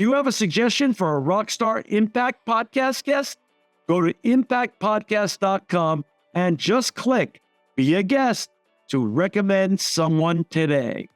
Do you have a suggestion for a Rockstar Impact Podcast guest? Go to impactpodcast.com and just click Be a Guest to recommend someone today.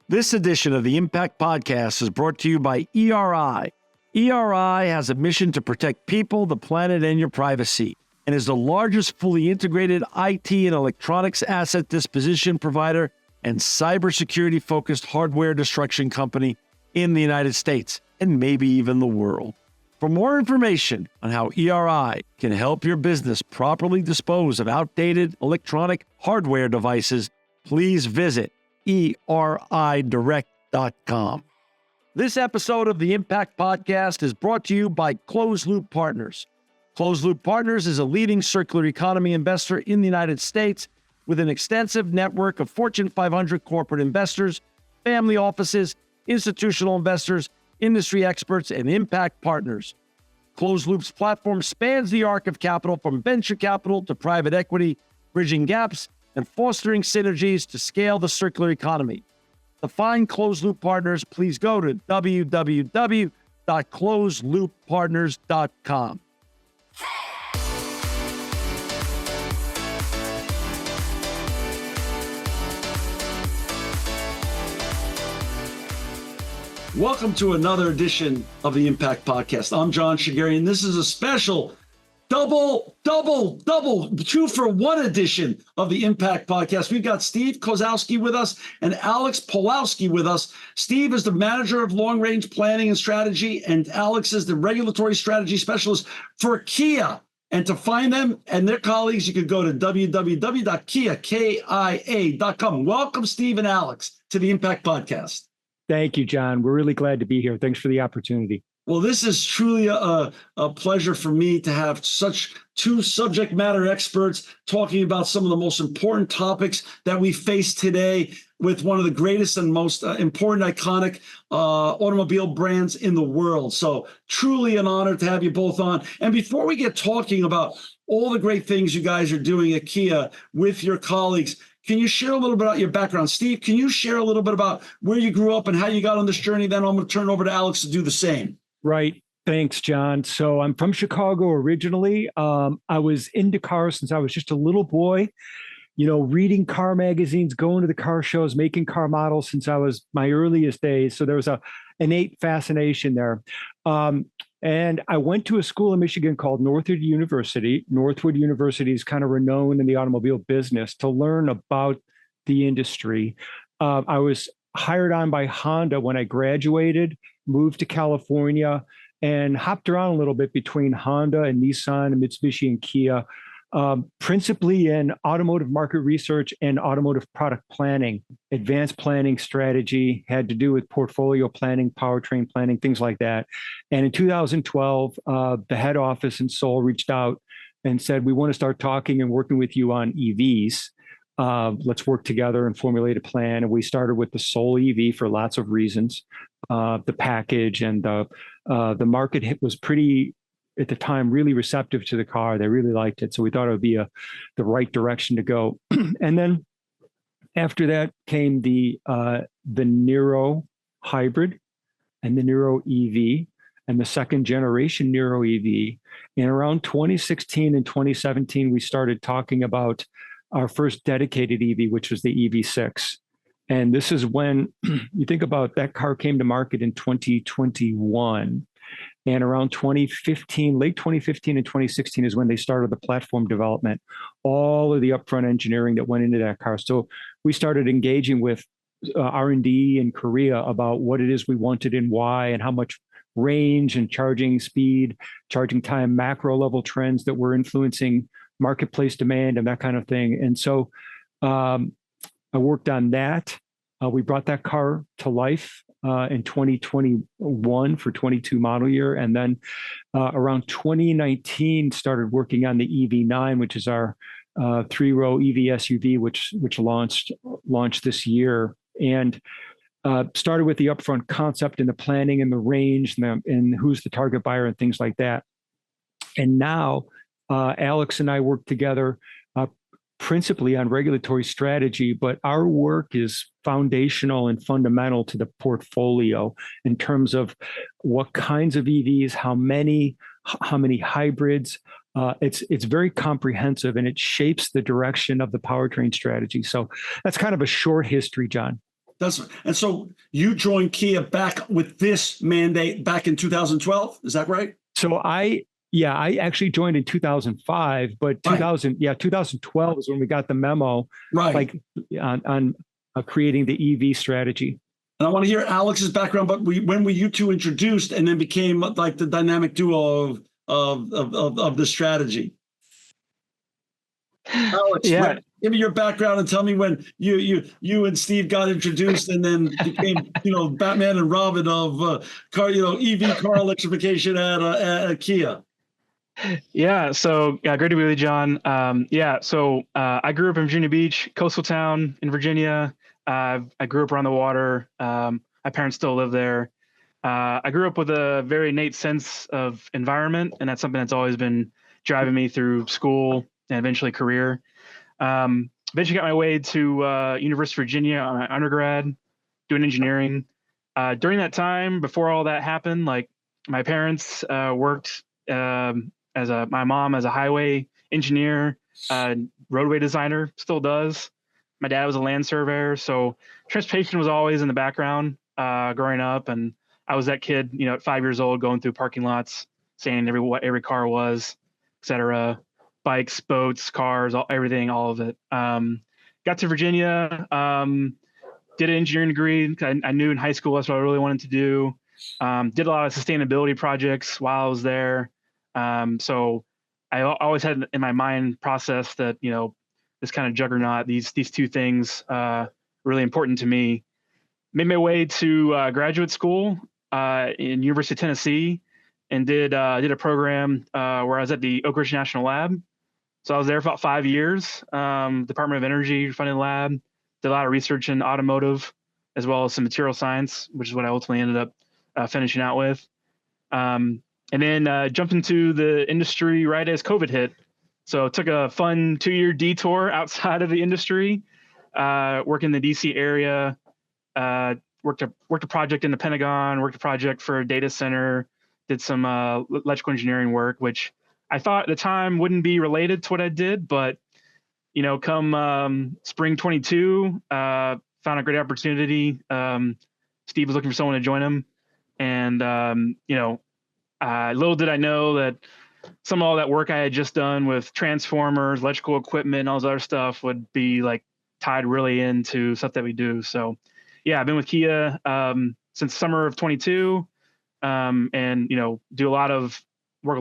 This edition of the Impact Podcast is brought to you by ERI. ERI has a mission to protect people, the planet, and your privacy, and is the largest fully integrated IT and electronics asset disposition provider and cybersecurity-focused hardware destruction company in the United States, and maybe even the world. For more information on how ERI can help your business properly dispose of outdated electronic hardware devices, please visit eridirect.com. This episode of the Impact Podcast is brought to you by Closed Loop Partners. Closed Loop Partners is a leading circular economy investor in the United States with an extensive network of Fortune 500 corporate investors, family offices, institutional investors, industry experts, and impact partners. Closed Loop's platform spans the arc of capital from venture capital to private equity, bridging gaps and fostering synergies to scale the circular economy. To find Closed Loop Partners, please go to www.closedlooppartners.com. Welcome to another edition of the Impact Podcast. I'm John Shigeri. This is a special double, 2-for-1 edition of the Impact Podcast. We've got Steve Kosowski with us and Alex Pawlowski with us. Steve is the manager of long-range planning and strategy, and Alex is the regulatory strategy specialist for Kia. And to find them and their colleagues, you can go to www.kia.com. Welcome, Steve and Alex, to the Impact Podcast. Thank you, John. We're really glad to be here. Thanks for the opportunity. Well, this is truly a pleasure for me to have such two subject matter experts talking about some of the most important topics that we face today with one of the greatest and most important, iconic automobile brands in the world. So truly an honor to have you both on. And before we get talking about all the great things you guys are doing at Kia with your colleagues, can you share a little bit about your background? Steve, can you share a little bit about where you grew up and how you got on this journey? Then I'm going to turn it over to Alex to do the same. Right. Thanks, John. So I'm from Chicago originally. I was into cars since I was just a little boy, reading car magazines, going to the car shows, making car models since I was my earliest days. So there was a innate fascination there. And I went to a school in Michigan called Northwood University. Northwood University is kind of renowned in the automobile business to learn about the industry. I was hired on by Honda when I graduated, moved to California, and hopped around a little bit between Honda and Nissan and Mitsubishi and Kia, principally in automotive market research and automotive product planning. Advanced planning strategy had to do with portfolio planning, powertrain planning, things like that. And in 2012, the head office in Seoul reached out and said, we want to start talking and working with you on EVs. Let's work together and formulate a plan. And we started with the Soul EV for lots of reasons. The package and the market was pretty, at the time, really receptive to the car. They really liked it. So we thought it would be the right direction to go. And then after that came the Niro hybrid and the Niro EV and the second generation Niro EV. And around 2016 and 2017, we started talking about our first dedicated EV, which was the EV6. And this is when you think about that car came to market in 2021. And around 2015, late 2015 and 2016 is when they started the platform development, all of the upfront engineering that went into that car. So we started engaging with R&D in Korea about what it is we wanted and why, and how much range and charging speed, charging time, macro level trends that were influencing marketplace demand and that kind of thing. And so I worked on that. We brought that car to life in 2021 for 22 model year. And then around 2019, started working on the EV9, which is our 3-row EV SUV, which launched this year. And started with the upfront concept and the planning and the range and who's the target buyer and things like that. And now Alex and I work together principally on regulatory strategy, but our work is foundational and fundamental to the portfolio in terms of what kinds of EVs, how many hybrids. It's very comprehensive, and it shapes the direction of the powertrain strategy. So that's kind of a short history, John. And so you joined Kia back with this mandate back in 2012. Is that right? So I actually joined in 2005, but 2012 is when we got the memo, right, like on creating the EV strategy. And I want to hear Alex's background, but when were you two introduced and then became like the dynamic duo of the strategy? Alex, give me your background and tell me when you and Steve got introduced and then became Batman and Robin of EV car electrification at Kia. Yeah, so great to be with you, John. So I grew up in Virginia Beach, coastal town in Virginia. I grew up around the water. My parents still live there. I grew up with a very innate sense of environment, and that's something that's always been driving me through school and eventually career. Eventually got my way to University of Virginia on my undergrad, doing engineering. During that time, before all that happened, like my parents worked my mom as a highway engineer, roadway designer, still does. My dad was a land surveyor, so transportation was always in the background growing up. And I was that kid, at 5 years old, going through parking lots, saying what every car was, et cetera. Bikes, boats, cars, everything, all of it. Got to Virginia, did an engineering degree. I knew in high school that's what I really wanted to do. Did a lot of sustainability projects while I was there. So I always had in my mind process that, this kind of juggernaut, these two things, really important to me. Made my way to graduate school in University of Tennessee and did a program where I was at the Oak Ridge National Lab. So I was there for about 5 years, Department of Energy funded lab, did a lot of research in automotive, as well as some material science, which is what I ultimately ended up finishing out with. And then jumped into the industry right as COVID hit. So took a fun 2-year detour outside of the industry, worked in the DC area, worked a project in the Pentagon, worked a project for a data center, did some electrical engineering work, which I thought at the time wouldn't be related to what I did, but come spring 22, found a great opportunity. Steve was looking for someone to join him, and little did I know that some of all that work I had just done with transformers, electrical equipment, and all this other stuff would be like tied really into stuff that we do. So, yeah, I've been with Kia since summer of 22, and do a lot of work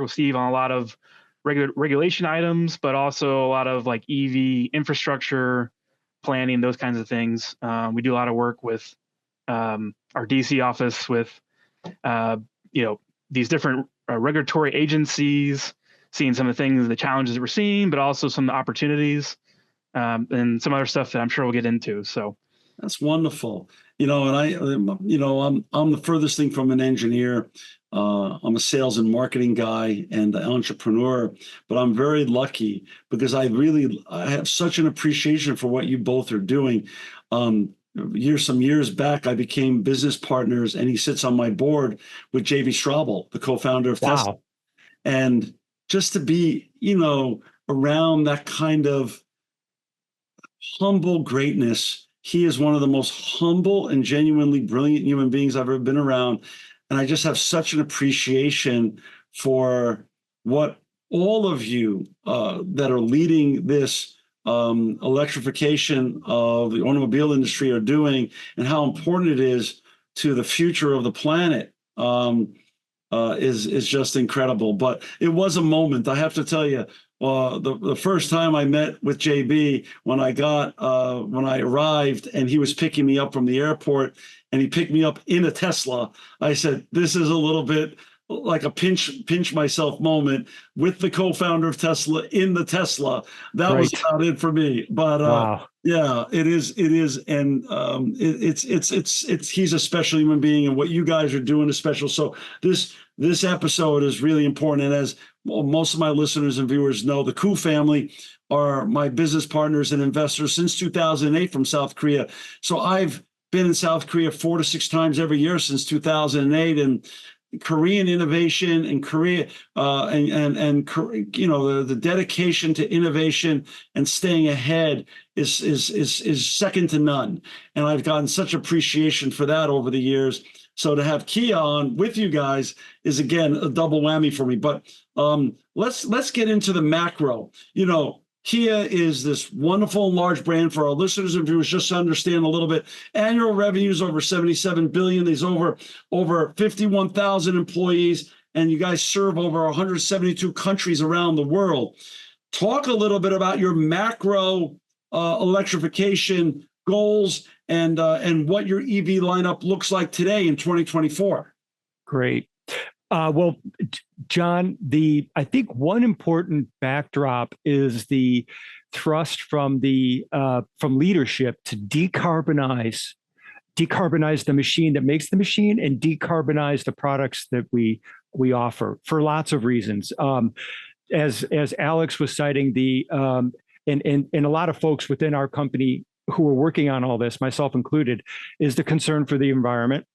with Steve on a lot of regulation items, but also a lot of like EV infrastructure planning, those kinds of things. We do a lot of work with our DC office with these different regulatory agencies, seeing some of the things, the challenges that we're seeing, but also some of the opportunities, and some other stuff that I'm sure we'll get into. So that's wonderful. And I'm the furthest thing from an engineer. I'm a sales and marketing guy and an entrepreneur, but I'm very lucky because I have such an appreciation for what you both are doing. Some years back, I became business partners, and he sits on my board with J.V. Straubel, the co-founder of Tesla. And just to be, around that kind of humble greatness, he is one of the most humble and genuinely brilliant human beings I've ever been around. And I just have such an appreciation for what all of you that are leading this electrification of the automobile industry are doing, and how important it is to the future of the planet is just incredible. But it was a moment, I have to tell you. The first time I met with JB, when I arrived and he was picking me up from the airport, and he picked me up in a Tesla, I said, this is a little bit like a pinch myself moment with the co-founder of Tesla in the Tesla. That was about it for me. But wow. Yeah, it is. And it's he's a special human being, and what you guys are doing is special. So this episode is really important. And as most of my listeners and viewers know, the Koo family are my business partners and investors since 2008 from South Korea. So I've been in South Korea 4 to 6 times every year since 2008, and Korean innovation and Korea the dedication to innovation and staying ahead is second to none. And I've gotten such appreciation for that over the years. So to have Kia on with you guys is, again, a double whammy for me. But let's get into the macro. Kia is this wonderful large brand. For our listeners and viewers, just to understand a little bit, annual revenues over $77 billion. There's over 51,000 employees, and you guys serve over 172 countries around the world. Talk a little bit about your macro electrification goals and what your EV lineup looks like today in 2024. Great. Well, John, I think one important backdrop is the thrust from leadership to decarbonize the machine that makes the machine and decarbonize the products that we offer for lots of reasons. As Alex was citing, and a lot of folks within our company who are working on all this, myself included, is the concern for the environment.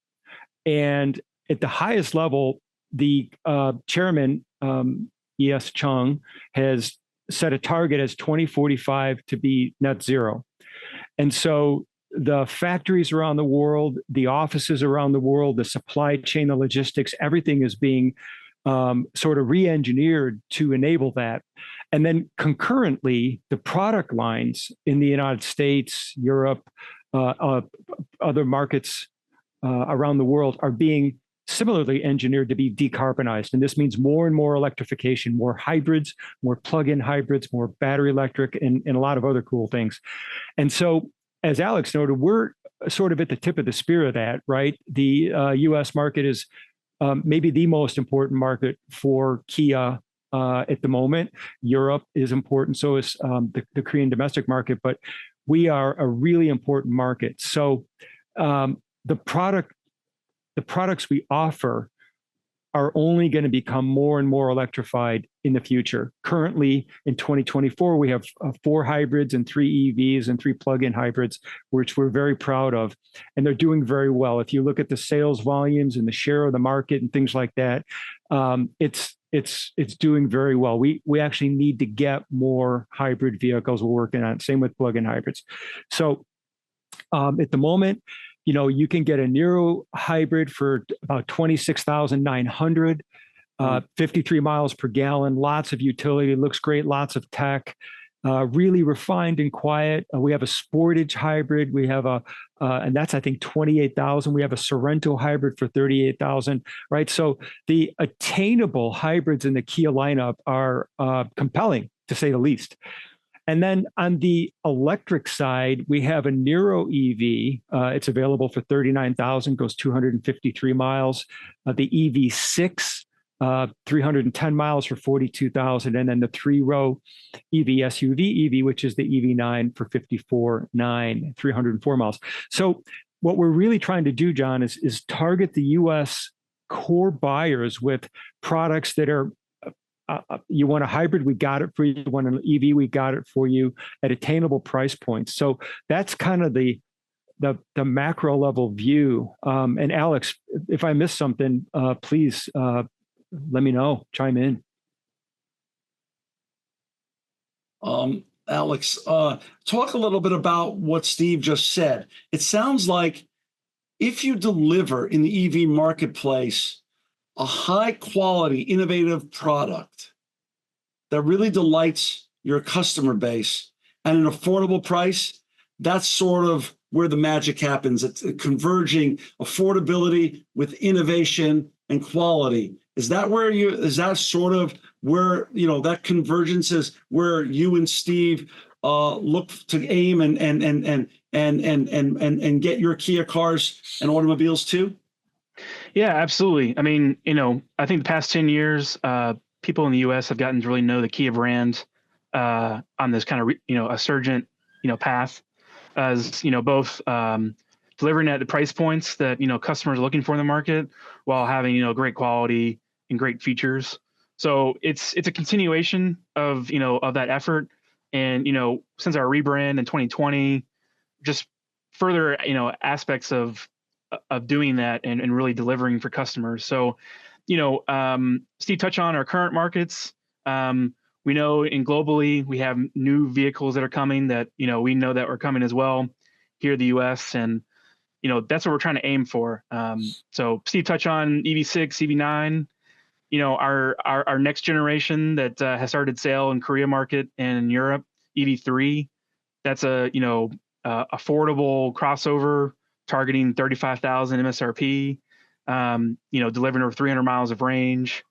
And at the highest level, the chairman, E.S. Chung, has set a target as 2045 to be net zero. And so the factories around the world, the offices around the world, the supply chain, the logistics, everything is being sort of re-engineered to enable that. And then concurrently, the product lines in the United States, Europe, other markets around the world are being similarly engineered to be decarbonized. And this means more and more electrification, more hybrids, more plug-in hybrids, more battery electric, and a lot of other cool things. And so, as Alex noted, we're sort of at the tip of the spear of that, right? The U.S. market is maybe the most important market for Kia at the moment. Europe is important, so is the Korean domestic market, but we are a really important market. So the products we offer are only going to become more and more electrified in the future. Currently, in 2024, we have 4 hybrids and 3 EVs and 3 plug-in hybrids, which we're very proud of, and they're doing very well. If you look at the sales volumes and the share of the market and things like that, it's doing very well. We actually need to get more hybrid vehicles. We're working on it. Same with plug-in hybrids. So at the moment, you can get a Niro hybrid for about $26,900, 53 miles per gallon, lots of utility, looks great, lots of tech, really refined and quiet. We have a Sportage hybrid. We have and that's, I think, $28,000. We have a Sorento hybrid for $38,000, right? So the attainable hybrids in the Kia lineup are compelling, to say the least. And then on the electric side, we have a Niro EV. It's available for $39,000, goes 253 miles. The EV6, 310 miles for $42,000, and then the 3-row EV SUV EV, which is the EV9 for $54,900, 304 miles. So what we're really trying to do, John, is target the U.S. core buyers with products that are you want a hybrid, we got it for you. You want an EV, we got it for you at attainable price points. So that's kind of the macro level view. And Alex, if I missed something, please let me know, chime in. Alex, talk a little bit about what Steve just said. It sounds like if you deliver in the EV marketplace a high quality, innovative product that really delights your customer base at an affordable price, that's sort of where the magic happens. It's converging affordability with innovation and quality. Is that sort of where, that convergence is where you and Steve look to aim and get your Kia cars and automobiles too? Yeah, absolutely. I mean, I think the past 10 years, people in the U.S. have gotten to really know the Kia brand on this kind of, a surgent, path, as, both delivering at the price points that, customers are looking for in the market while having, great quality and great features. So it's a continuation of, of that effort. And, since our rebrand in 2020, just further, aspects of doing that and really delivering for customers. So, Steve touched on our current markets. We know globally we have new vehicles that are coming that, we know that are coming as well here in the US. And, that's what we're trying to aim for. So Steve touched on EV6, EV9, our next generation that has started sale in Korea market and in Europe, EV3. That's a, affordable crossover targeting 35,000 MSRP, delivering over 300 miles of range.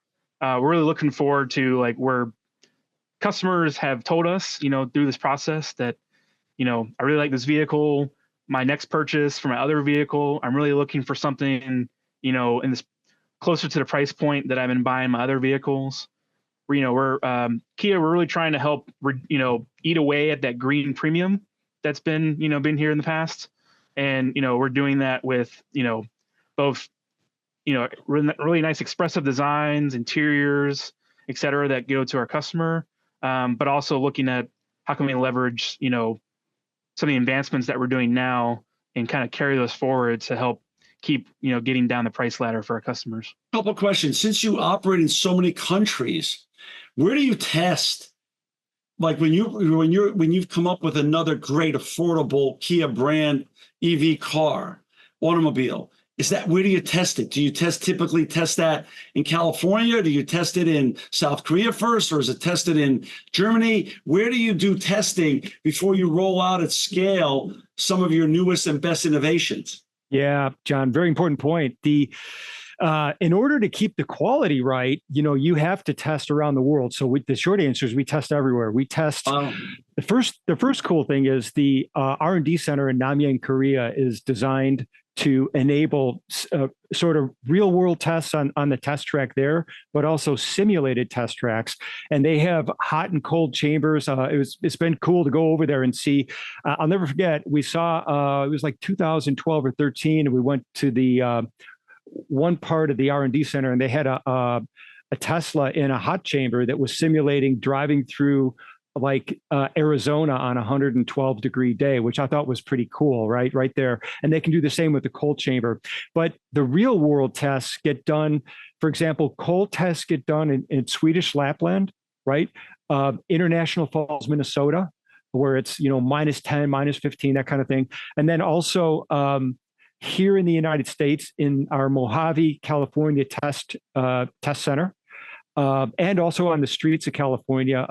We're really looking forward to where customers have told us, through this process that, I really like this vehicle. My next purchase for my other vehicle, I'm really looking for something, in this closer to the price point that I've been buying my other vehicles. We're Kia. We're really trying to help, eat away at that green premium that's been here in the past, and we're doing that with both really nice expressive designs, interiors, et cetera, that go to our customer, but also looking at how can we leverage some of the advancements that we're doing now and kind of carry those forward to help keep getting down the price ladder for our customers. Couple of questions. Since you operate in so many countries, where do you test? Like when you've come up with another great affordable Kia brand EV car, automobile, where do you test it? Do you typically test that in California? Do you test it in South Korea first, or is it tested in Germany? Where do you do testing before you roll out at scale some of your newest and best innovations? Yeah, John, very important point. In order to keep the quality right, you have to test around the world. So the short answer is we test everywhere. We test. The first cool thing is the R&D center in Namyang, Korea is designed to enable sort of real world tests on the test track there, but also simulated test tracks. And they have hot and cold chambers. It's been cool to go over there and see. I'll never forget, we saw, it was like 2012 or 13, and we went to the one part of the R&D center, and they had a Tesla in a hot chamber that was simulating driving through Arizona on a 112-degree day, which I thought was pretty cool, right there. And they can do the same with the cold chamber. But the real world tests get done, for example, cold tests get done in Swedish Lapland, right? International Falls, Minnesota, where it's, -10, -15, that kind of thing. And then also here in the United States, in our Mojave, California test center, and also on the streets of California.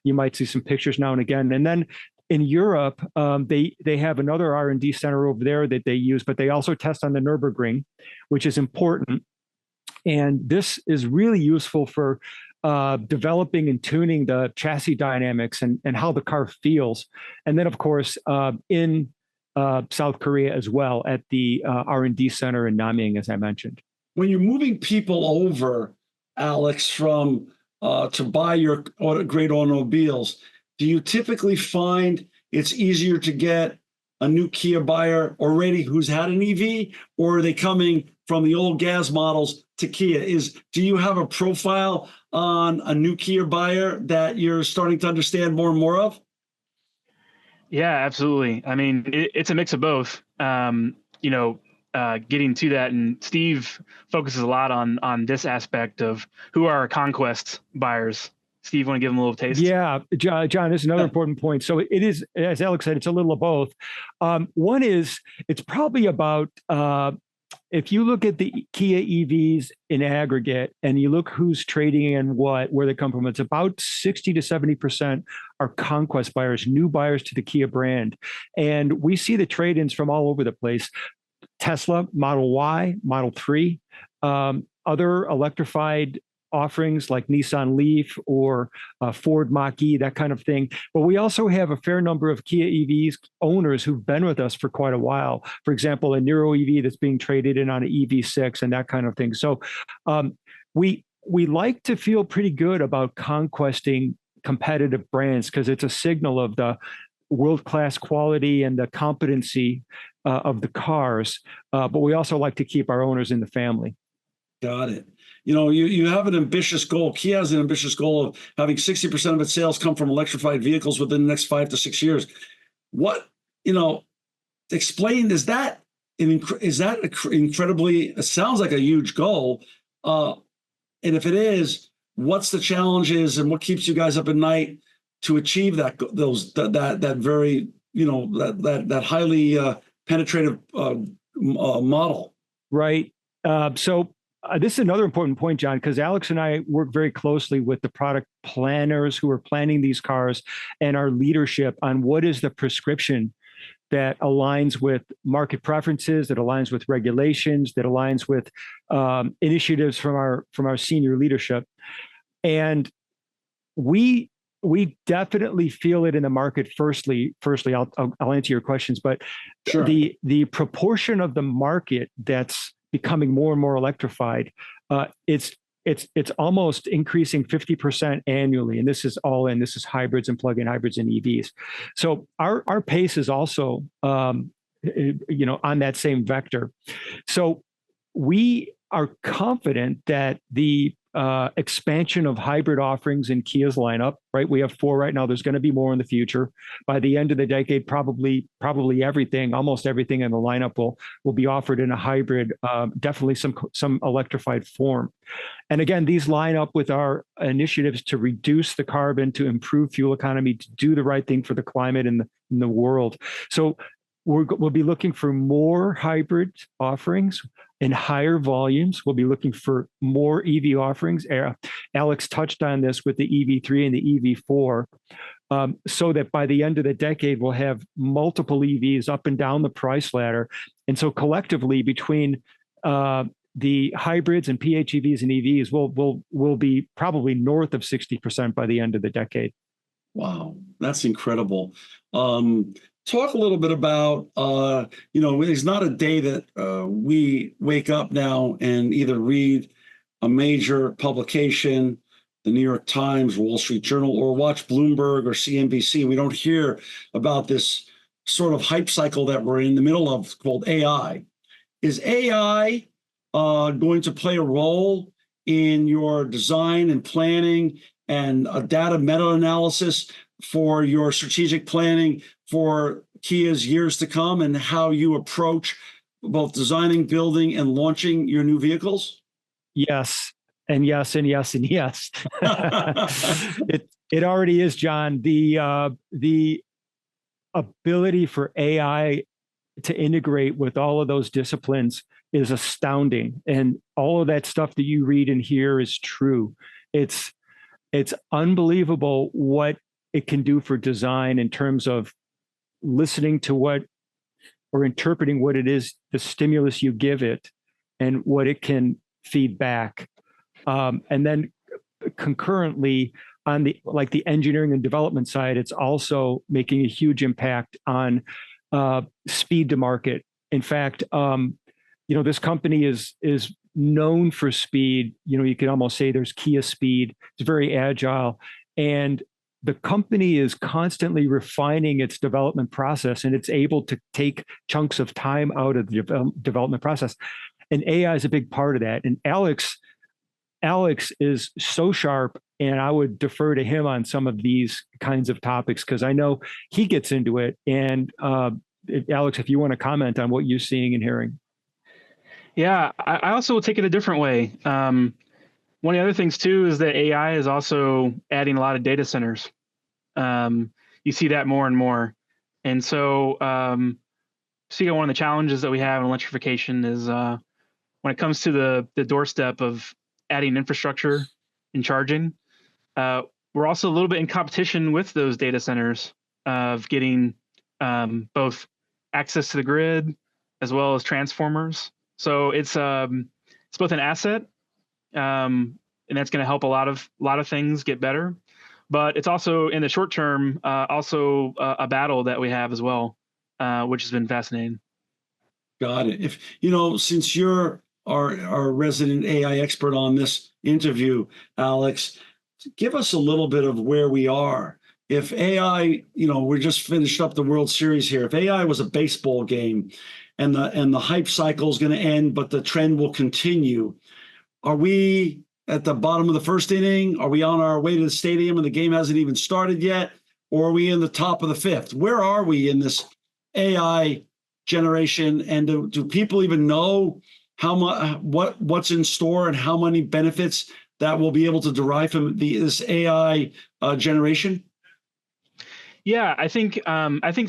You might see some pictures now and again. And then in Europe, they have another R&D center over there that they use, but they also test on the Nürburgring, which is important. And this is really useful for developing and tuning the chassis dynamics and how the car feels. And then, of course, in South Korea as well at the R&D center in Namyang, as I mentioned. When you're moving people over, Alex, from to buy your great automobiles, do you typically find it's easier to get a new Kia buyer already who's had an EV, or are they coming from the old gas models to Kia? Do you have a profile on a new Kia buyer that you're starting to understand more and more of? Yeah, absolutely. I mean, it's a mix of both. Getting to that, and Steve focuses a lot on this aspect of who are our conquest buyers. Steve, want to give them a little taste? Yeah, John, this is another important point. So it is, as Alex said, it's a little of both. One is, it's probably about, if you look at the Kia EVs in aggregate and you look who's trading and where they come from, it's about 60 to 70% are conquest buyers, new buyers to the Kia brand. And we see the trade-ins from all over the place. Tesla, Model Y, Model 3, other electrified offerings like Nissan Leaf or Ford Mach-E, that kind of thing. But we also have a fair number of Kia EVs owners who've been with us for quite a while. For example, a Niro EV that's being traded in on an EV6 and that kind of thing. So we like to feel pretty good about conquesting competitive brands because it's a signal of the world-class quality and the competency of the cars. But we also like to keep our owners in the family. Got it. you have an ambitious goal. Kia has an ambitious goal of having 60% of its sales come from electrified vehicles within the next 5 to 6 years. What, explain, is that incredibly, it sounds like a huge goal. And if it is, what's the challenges and what keeps you guys up at night to achieve that very, that highly penetrative model? Right. So this is another important point, John, because Alex and I work very closely with the product planners who are planning these cars and our leadership on what is the prescription that aligns with market preferences, that aligns with regulations, that aligns with initiatives from our senior leadership. And we definitely feel it in the market. Firstly, I'll answer your questions, but sure. The proportion of the market that's becoming more and more electrified, it's almost increasing 50% annually, and this is all in. This is hybrids and plug-in hybrids and EVs. So our pace is also on that same vector. So we are confident that the expansion of hybrid offerings in Kia's lineup, right? We have 4 right now. There's going to be more in the future. By the end of the decade, probably everything, almost everything in the lineup will be offered in a hybrid, definitely some electrified form. And again, these line up with our initiatives to reduce the carbon, to improve fuel economy, to do the right thing for the climate and in the world. So we'll be looking for more hybrid offerings in higher volumes. We'll be looking for more EV offerings. Alex touched on this with the EV3 and the EV4, so that by the end of the decade, we'll have multiple EVs up and down the price ladder. And so collectively, between the hybrids and PHEVs and EVs, we'll be probably north of 60% by the end of the decade. Wow, that's incredible. Talk a little bit about, there's not a day that we wake up now and either read a major publication, the New York Times, Wall Street Journal, or watch Bloomberg or CNBC. We don't hear about this sort of hype cycle that we're in the middle of called AI. Is AI going to play a role in your design and planning and a data meta-analysis for your strategic planning for Kia's years to come, and how you approach both designing, building, and launching your new vehicles? Yes, and yes, and yes, and yes. It already is, John. The ability for AI to integrate with all of those disciplines is astounding, and all of that stuff that you read and hear is true. It's unbelievable what it can do for design in terms of listening to what or interpreting what it is, the stimulus you give it, and what it can feed back. And then concurrently on the engineering and development side, it's also making a huge impact on speed to market. In fact, this company is known for speed. You could almost say there's Kia speed. It's very agile, and the company is constantly refining its development process, and it's able to take chunks of time out of the development process. And AI is a big part of that. And Alex is so sharp, and I would defer to him on some of these kinds of topics because I know he gets into it. And Alex, if you want to comment on what you're seeing and hearing. Yeah, I also will take it a different way. One of the other things too is that AI is also adding a lot of data centers. You see that more and more. And so one of the challenges that we have in electrification is when it comes to the doorstep of adding infrastructure and charging, we're also a little bit in competition with those data centers of getting both access to the grid as well as transformers. So it's both an asset, and that's going to help a lot of things get better. But it's also in the short term, also a battle that we have as well, which has been fascinating. Got it. If since you're our resident AI expert on this interview, Alex, give us a little bit of where we are. If AI, we're just finished up the World Series here. If AI was a baseball game, and the hype cycle is going to end, but the trend will continue, Are we at the bottom of the first inning? Are we on our way to the stadium and the game hasn't even started yet? Or are we in the top of the fifth? Where are we in this AI generation? And do people even know how much, what's in store and how many benefits that we'll be able to derive from this AI generation? Yeah, I think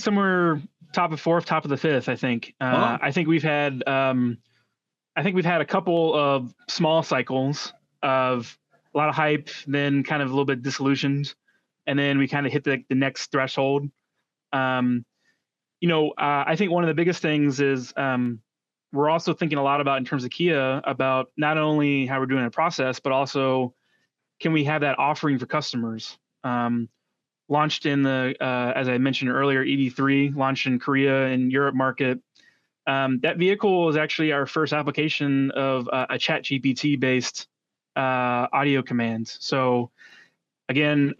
somewhere top of fourth, top of the fifth. I think Wow. I think we've had a couple of small cycles of a lot of hype, then kind of a little bit disillusioned, and then we kind of hit the next threshold. I think one of the biggest things is we're also thinking a lot about, in terms of Kia, about not only how we're doing a process, but also can we have that offering for customers. Launched in the, as I mentioned earlier, ED3, launched in Korea and Europe market. That vehicle is actually our first application of a ChatGPT based audio command. So again,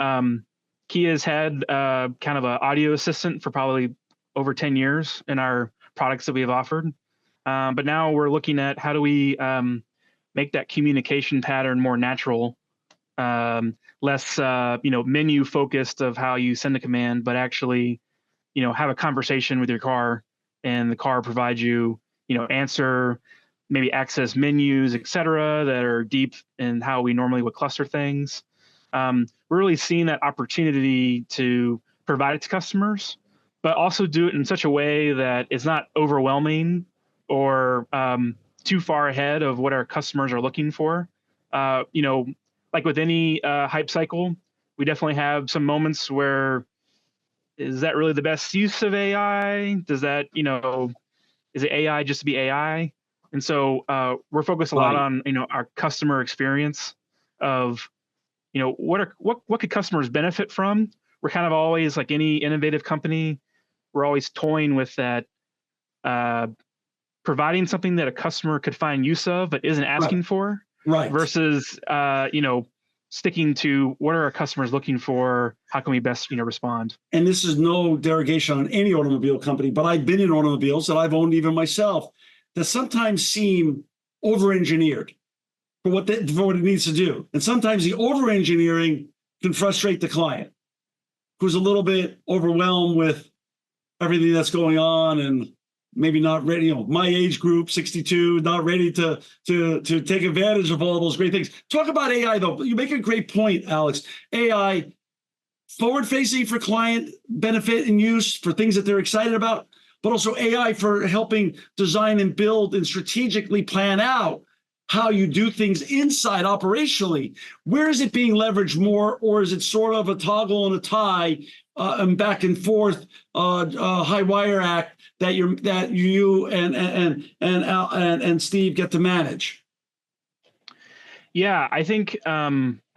Kia's had kind of an audio assistant for probably over 10 years in our products that we have offered. But now we're looking at how do we make that communication pattern more natural, less menu focused of how you send a command, but actually have a conversation with your car, and the car provides you answer, maybe access menus, etc., that are deep in how we normally would cluster things. We're really seeing that opportunity to provide it to customers, but also do it in such a way that it's not overwhelming or too far ahead of what our customers are looking for. Like with any hype cycle, we definitely have some moments where, is that really the best use of AI? Does that, is it AI just to be AI? And so we're focused a lot on, our customer experience of, what could customers benefit from? We're kind of always, like any innovative company, we're always toying with that, providing something that a customer could find use of, but isn't asking for. Right. Versus, sticking to what are our customers looking for? How can we best, respond? And this is no derogation on any automobile company, but I've been in automobiles that I've owned even myself that sometimes seem over-engineered for what it needs to do. And sometimes the over-engineering can frustrate the client, who's a little bit overwhelmed with everything that's going on and maybe not ready, my age group, 62, not ready to take advantage of all those great things. Talk about AI, though. You make a great point, Alex. AI, forward-facing for client benefit and use for things that they're excited about, but also AI for helping design and build and strategically plan out how you do things inside operationally. Where is it being leveraged more, or is it sort of a toggle and a tie and back and forth high wire act that you and Steve get to manage? Yeah, I think a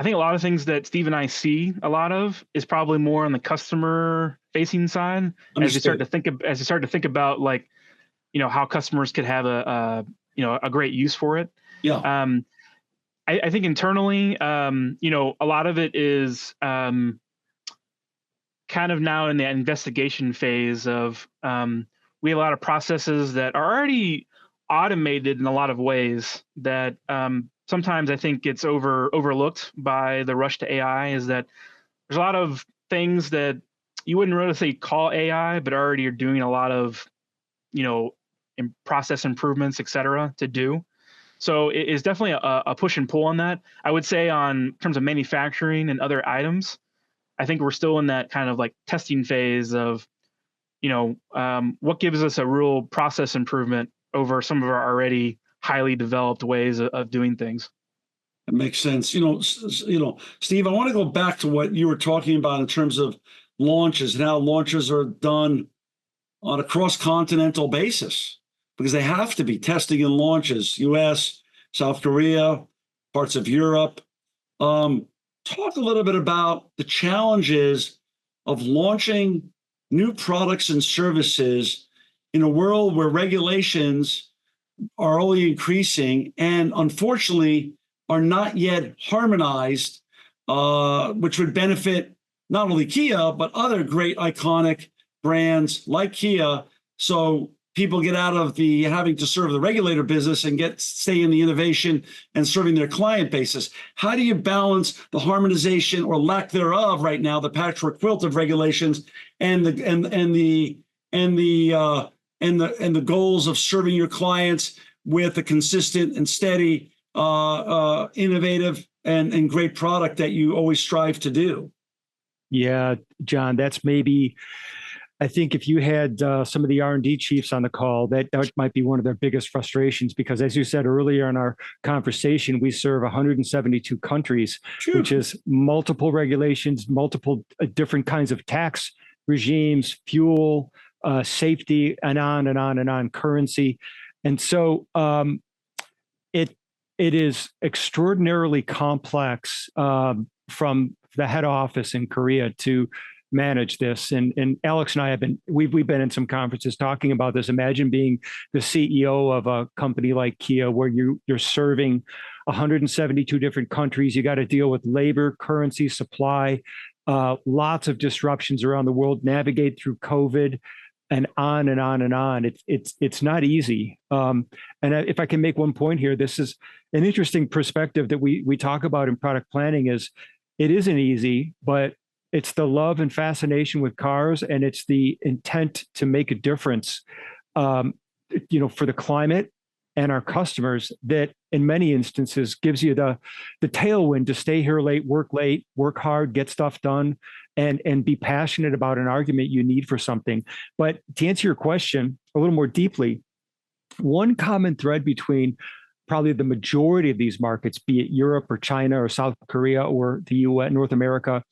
lot of things that Steve and I see a lot of is probably more on the customer facing side. Understood. As you start to think about, like, how customers could have a great use for it. Yeah. I think internally, a lot of it is kind of now in the investigation phase of we have a lot of processes that are already automated in a lot of ways that sometimes I think gets overlooked by the rush to AI. Is that there's a lot of things that you wouldn't really say call AI, but already are doing a lot of process improvements, et cetera, to do. So it is definitely a push and pull on that. I would say in terms of manufacturing and other items, I think we're still in that kind of like testing phase of, what gives us a real process improvement over some of our already highly developed ways of doing things. That makes sense. Steve, I want to go back to what you were talking about in terms of launches and how launches are done on a cross-continental basis, because they have to be testing and launches, US, South Korea, parts of Europe. Talk a little bit about the challenges of launching new products and services in a world where regulations are only increasing and unfortunately are not yet harmonized, which would benefit not only Kia, but other great iconic brands like Kia. So people get out of the having to serve the regulator business and stay in the innovation and serving their client bases. How do you balance the harmonization or lack thereof right now, the patchwork quilt of regulations, and the goals of serving your clients with a consistent and steady, innovative and great product that you always strive to do? Yeah, John, that's maybe, I think if you had some of the R&D chiefs on the call, that might be one of their biggest frustrations, because as you said earlier in our conversation, we serve 172 countries, which is multiple regulations, multiple different kinds of tax regimes, fuel, safety, and on and on and on, currency. And so it is extraordinarily complex from the head office in Korea to manage this. And Alex and I we've been in some conferences talking about this. Imagine being the CEO of a company like Kia, where you're serving 172 different countries. You got to deal with labor, currency, supply, lots of disruptions around the world, navigate through COVID, and on and on and on. It's not easy. And if I can make one point here, this is an interesting perspective that we talk about in product planning. Is it isn't easy, but it's the love and fascination with cars, and it's the intent to make a difference, for the climate and our customers, that in many instances gives you the tailwind to stay here late, work hard, get stuff done, and be passionate about an argument you need for something. But to answer your question a little more deeply, one common thread between probably the majority of these markets, be it Europe or China or South Korea or the US, North America,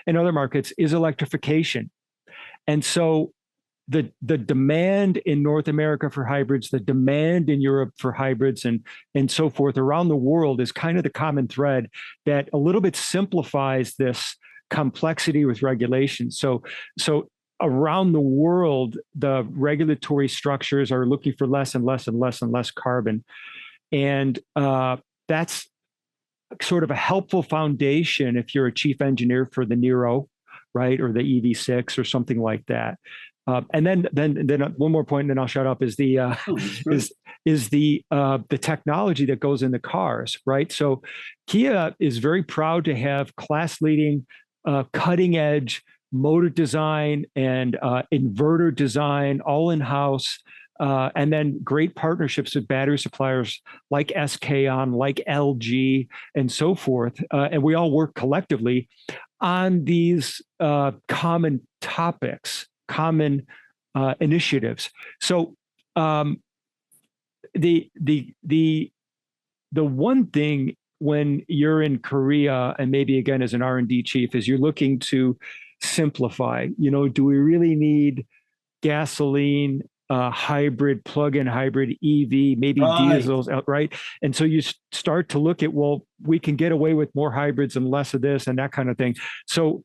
and other markets, is electrification. And so the demand in North America for hybrids, the demand in Europe for hybrids, and so forth around the world is kind of the common thread that a little bit simplifies this complexity with regulation. So around the world, the regulatory structures are looking for less and less and less and less carbon. And that's sort of a helpful foundation if you're a chief engineer for the Nero, right, or the EV6 or something like that. And then one more point, and then I'll shut up. Is the the technology that goes in the cars, right? So Kia is very proud to have class-leading, cutting-edge motor design and inverter design all in-house. And then great partnerships with battery suppliers like SK On, like LG, and so forth. And we all work collectively on these common topics, common initiatives. So the one thing when you're in Korea, and maybe again as an R&D chief, is you're looking to simplify. Do we really need gasoline, hybrid, plug-in hybrid, EV, maybe diesels, right? And so you start to look at, well, we can get away with more hybrids and less of this and that kind of thing. So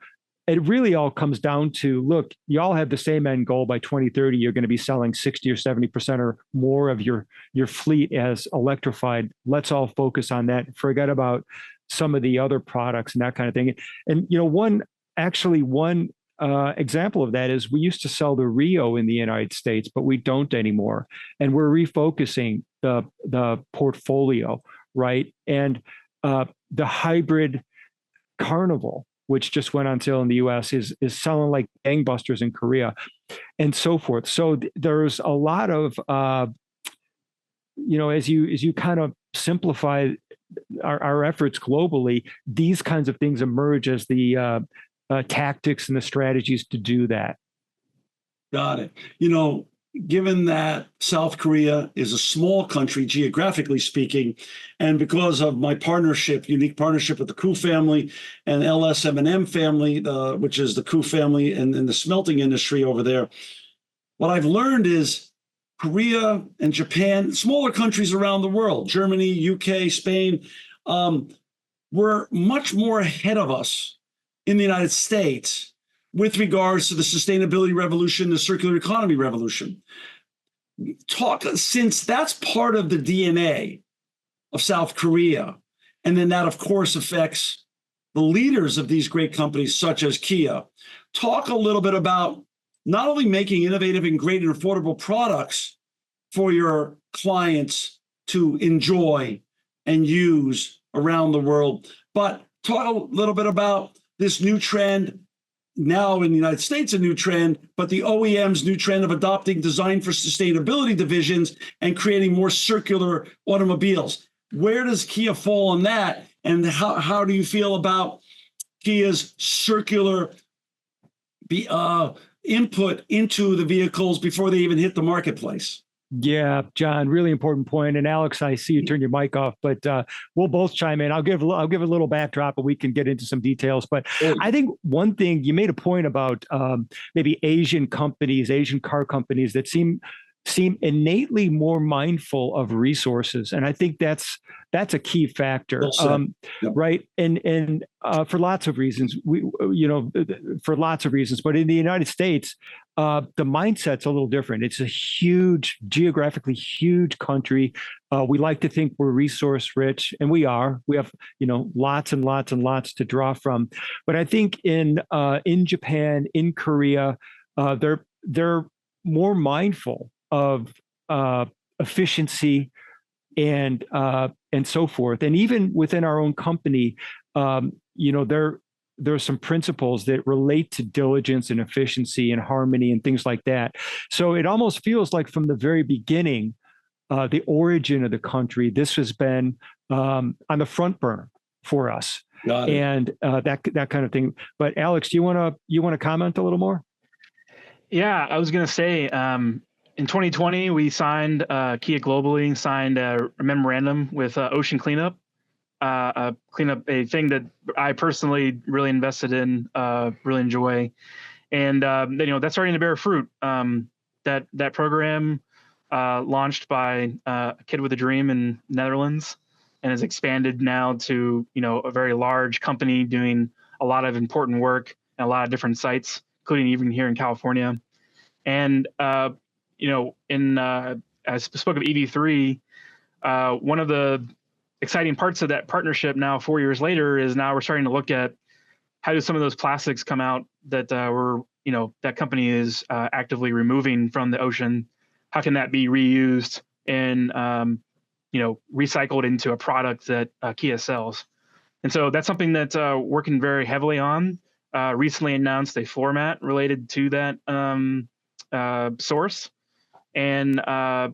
it really all comes down to, look, you all have the same end goal. By 2030, you're going to be selling 60 or 70% or more of your fleet as electrified. Let's all focus on that. Forget about some of the other products and that kind of thing. And one example of that is we used to sell the Rio in the United States, but we don't anymore. And we're refocusing the portfolio, right? And the hybrid Carnival, which just went on sale in the US, is selling like gangbusters in Korea, and so forth. So there's a lot of, as you kind of simplify our efforts globally, these kinds of things emerge as the tactics and the strategies to do that. Got it. Given that South Korea is a small country, geographically speaking, and because of my unique partnership with the Koo family and LS&M family, which is the Koo family in the smelting industry over there, what I've learned is Korea and Japan, smaller countries around the world, Germany, UK, Spain, were much more ahead of us in the United States with regards to the sustainability revolution, the circular economy revolution. Since that's part of the DNA of South Korea, and then that, of course, affects the leaders of these great companies such as Kia. Talk a little bit about not only making innovative and great and affordable products, for your clients to enjoy and use around the world. But talk a little bit about this new trend now in the United States, a new trend, but the OEM's new trend of adopting design for sustainability divisions and creating more circular automobiles. Where does Kia fall on that? And how do you feel about Kia's circular input into the vehicles before they even hit the marketplace? Yeah, John, really important point. And Alex, I see you turn your mic off, but we'll both chime in. I'll give a little backdrop, and we can get into some details. But I think one thing you made a point about maybe Asian companies, Asian car companies that seem innately more mindful of resources, and I think that's a key factor, right? And for lots of reasons, for lots of reasons. But in the United States, the mindset's a little different. It's a geographically huge country. We like to think we're resource rich, and we are. We have lots and lots and lots to draw from. But I think in Japan, in Korea, they're more mindful of efficiency and so forth. And even within our own company, there are some principles that relate to diligence and efficiency and harmony and things like that. So it almost feels like from the very beginning, the origin of the country, this has been on the front burner for us, and that kind of thing. But Alex, do you want to comment a little more? Yeah, I was going to say, in 2020, we signed Kia globally signed a memorandum with Ocean Cleanup, a thing that I personally really invested in, really enjoy, and that's starting to bear fruit. That program launched by a kid with a dream in Netherlands, and has expanded now to a very large company doing a lot of important work at a lot of different sites, including even here in California. And I spoke of EV3. One of the exciting parts of that partnership now, 4 years later, is now we're starting to look at how do some of those plastics come out that that company is actively removing from the ocean. How can that be reused and recycled into a product that Kia sells? And so that's something that's working very heavily on. Recently announced a floor mat related to that source. And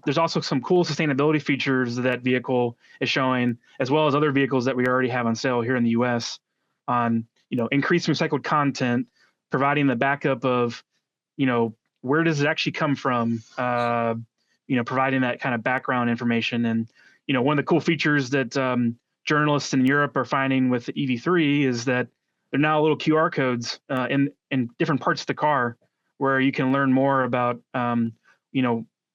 there's also some cool sustainability features that vehicle is showing, as well as other vehicles that we already have on sale here in the U.S. on, increased recycled content, providing the backup of, where does it actually come from, providing that kind of background information. And, one of the cool features that journalists in Europe are finding with the EV3 is that there are now little QR codes in different parts of the car where you can learn more about,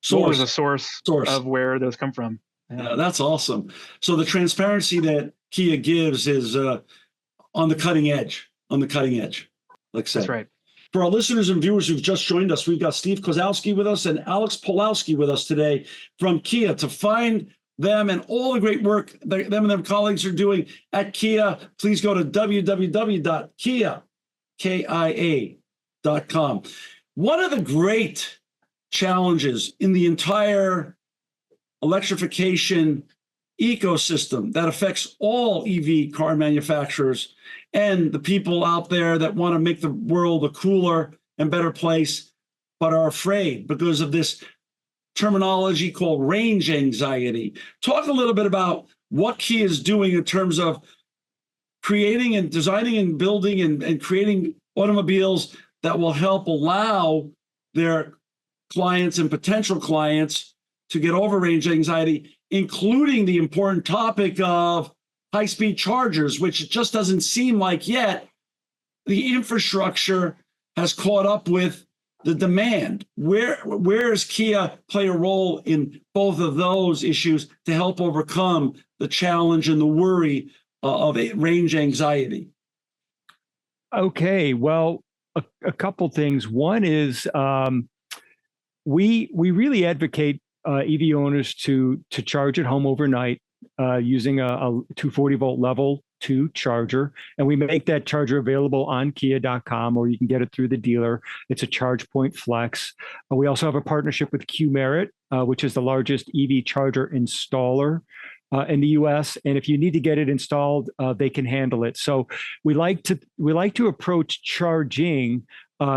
what was the source of where those come from. Yeah, that's awesome. So the transparency that Kia gives is on the cutting edge, like I said. That's right. For our listeners and viewers who've just joined us, we've got Steve Kosowski with us and Alex Pawlowski with us today from Kia. To find them and all the great work them and their colleagues are doing at Kia, please go to www.kia.com. One of the great challenges in the entire electrification ecosystem that affects all EV car manufacturers and the people out there that want to make the world a cooler and better place, but are afraid because of this terminology called range anxiety. Talk a little bit about what Kia is doing in terms of creating and designing and building and creating automobiles that will help allow their clients and potential clients to get over range anxiety, including the important topic of high-speed chargers, which just doesn't seem like yet the infrastructure has caught up with the demand. Where does Kia play a role in both of those issues to help overcome the challenge and the worry of range anxiety? Okay, well, a couple things. One is we really advocate EV owners to charge at home overnight using a 240 volt level 2 charger, and we make that charger available on kia.com, or you can get it through the dealer. It's a ChargePoint Flex. We also have a partnership with Qmerit, which is the largest EV charger installer in the U.S. And if you need to get it installed, they can handle it. So we like to approach charging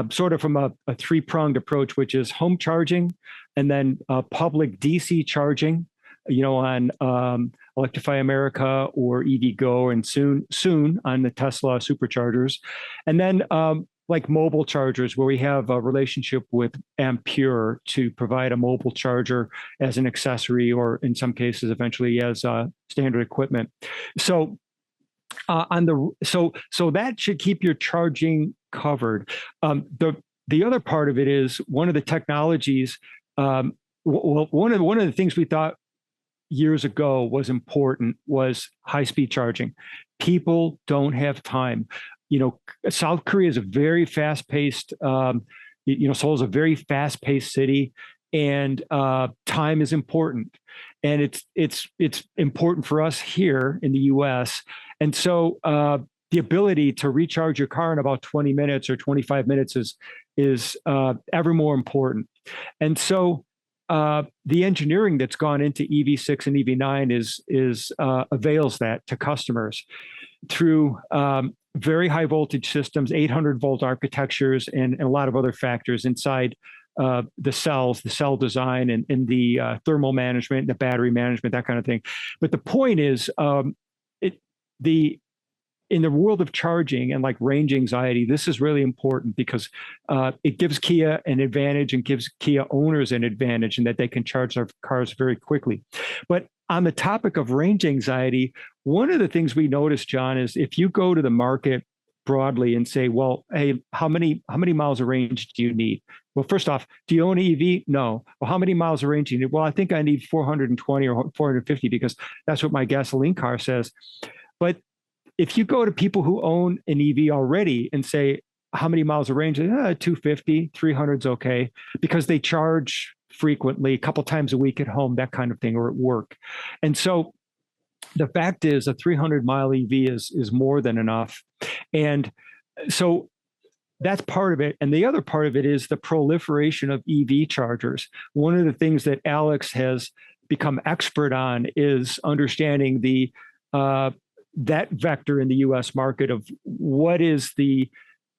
sort of from a 3-pronged approach, which is home charging, and then public DC charging, on Electrify America or EVgo, and soon on the Tesla superchargers. And then like mobile chargers, where we have a relationship with Ampere to provide a mobile charger as an accessory, or in some cases, eventually as standard equipment. So so that should keep your charging covered. The other part of it is one of the technologies. One of the things we thought years ago was important was high-speed charging. People don't have time. South Korea is a very fast-paced, Seoul is a very fast-paced city, and time is important. And it's important for us here in the U.S. And so the ability to recharge your car in about 20 minutes or 25 minutes is ever more important. And so the engineering that's gone into EV6 and EV9 avails that to customers through very high voltage systems, 800 volt architectures, and a lot of other factors inside the cells, the cell design, and the thermal management, the battery management, that kind of thing. But the point is, in the world of charging and like range anxiety, this is really important because it gives Kia an advantage and gives Kia owners an advantage in that they can charge their cars very quickly. But on the topic of range anxiety, one of the things we noticed, John, is if you go to the market broadly and say, well, hey, how many miles of range do you need? Well, first off, do you own an EV? No. Well, how many miles of range do you need? Well, I think I need 420 or 450 because that's what my gasoline car says. But if you go to people who own an EV already and say, how many miles of range? 250, 300 is okay, because they charge frequently, a couple times a week at home, that kind of thing, or at work. And so the fact is a 300-mile EV is more than enough. And so that's part of it. And the other part of it is the proliferation of EV chargers. One of the things that Alex has become expert on is understanding that vector in the US market of what is the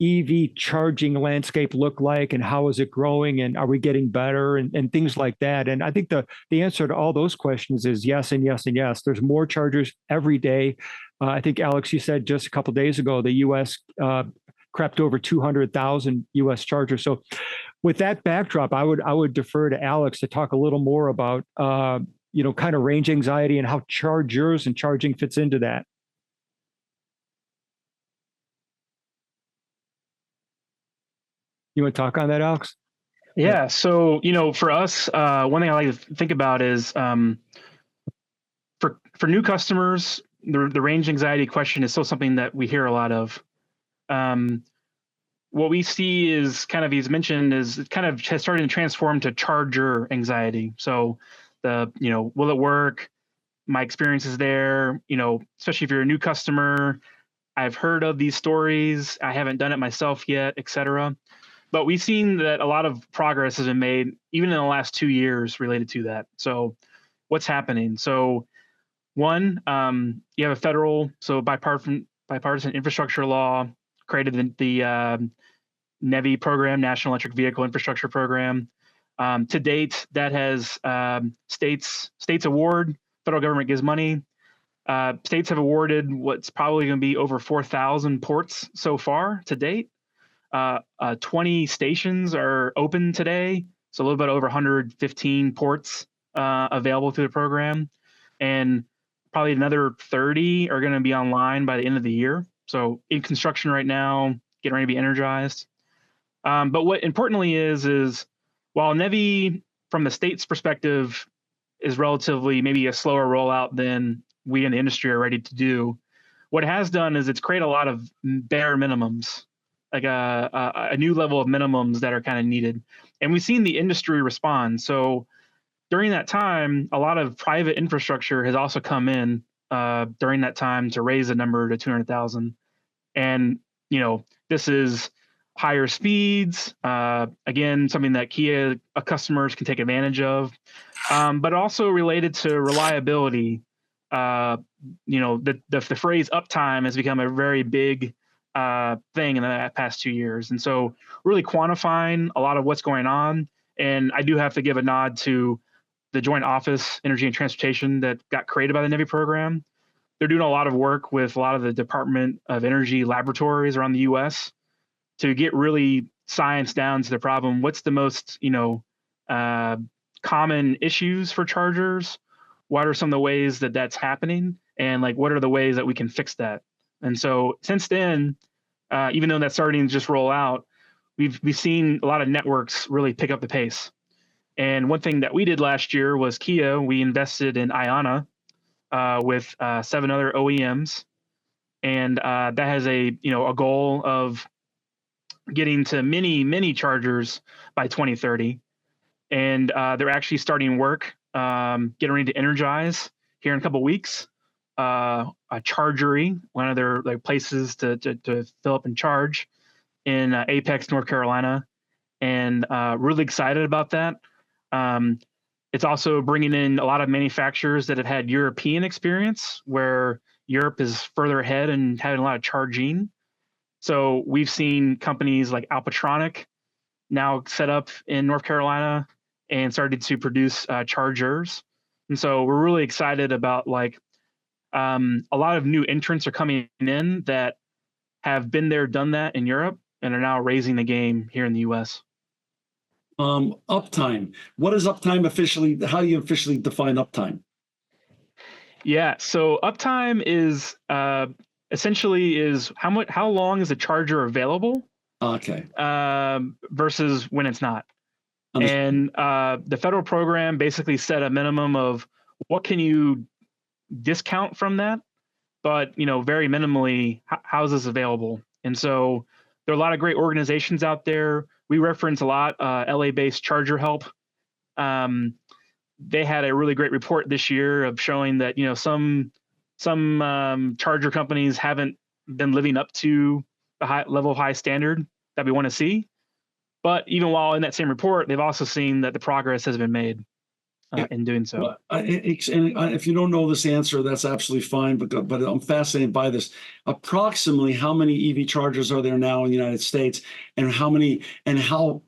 EV charging landscape look like, and how is it growing, and are we getting better, and things like that. And I think the answer to all those questions is yes and yes and yes. There's more chargers every day. I think, Alex, you said just a couple of days ago, the US crept over 200,000 US chargers. So with that backdrop, I would defer to Alex to talk a little more about kind of range anxiety and how chargers and charging fits into that. You want to talk on that, Alex? Yeah. So, for us, one thing I like to think about is for new customers, the range anxiety question is still something that we hear a lot of. What we see is kind of, he's mentioned, is it kind of has started to transform to charger anxiety. So will it work? My experience is there, especially if you're a new customer. I've heard of these stories. I haven't done it myself yet, et cetera. But we've seen that a lot of progress has been made, even in the last 2 years, related to that. So what's happening? So one, you have a federal, bipartisan infrastructure law created the NEVI program, National Electric Vehicle Infrastructure Program. To date, that has states award, federal government gives money. States have awarded what's probably going to be over 4,000 ports so far to date. 20 stations are open today, so a little bit over 115 ports available through the program, and probably another 30 are going to be online by the end of the year. So in construction right now, getting ready to be energized. But what importantly is while NEVI from the state's perspective is relatively maybe a slower rollout than we in the industry are ready to do, what it has done is it's created a lot of bare minimums, like a new level of minimums that are kind of needed. And we've seen the industry respond. So during that time, a lot of private infrastructure has also come in during that time to raise the number to 200,000. And, this is higher speeds, again, something that Kia customers can take advantage of, but also related to reliability. The phrase uptime has become a very big thing in the past 2 years. And so really quantifying a lot of what's going on. And I do have to give a nod to the Joint Office, Energy and Transportation, that got created by the NEVI program. They're doing a lot of work with a lot of the Department of Energy laboratories around the U.S. to get really science down to the problem. What's the most, common issues for chargers? What are some of the ways that that's happening? And what are the ways that we can fix that? And so since then, even though that's starting to just roll out, we've seen a lot of networks really pick up the pace. And one thing that we did last year was Kia. We invested in Iona with 7 other OEMs, and that has a goal of getting to many chargers by 2030. And they're actually starting work, getting ready to energize here in a couple of weeks. A Chargery, one of their places to fill up and charge in Apex, North Carolina, and really excited about that. It's also bringing in a lot of manufacturers that have had European experience, where Europe is further ahead and having a lot of charging. So we've seen companies like Alpatronic now set up in North Carolina and started to produce chargers. And so we're really excited about a lot of new entrants are coming in that have been there, done that in Europe, and are now raising the game here in the US. Uptime. What is uptime officially? How do you officially define uptime? Yeah, so uptime is essentially how long is a charger available? Okay. Versus when it's not. Understood. And the federal program basically set a minimum of what can you discount from that, but very minimally, how is this available? And so there are a lot of great organizations out there. We reference a lot LA-based Charger Help. They had a really great report this year of showing that some charger companies haven't been living up to the high standard that we want to see. But even while in that same report, they've also seen that the progress has been made in doing so. Well, if you don't know this answer, that's absolutely fine. But I'm fascinated by this. Approximately how many EV chargers are there now in the United States, and how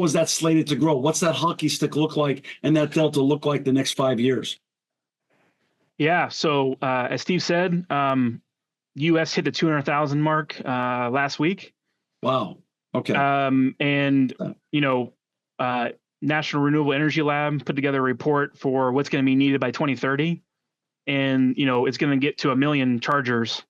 is that slated to grow? What's that hockey stick look like, and that delta look like the next 5 years? Yeah. So as Steve said, U.S. hit the 200,000 mark last week. Wow. Okay. And National Renewable Energy Lab put together a report for what's going to be needed by 2030, and it's going to get to 1 million chargers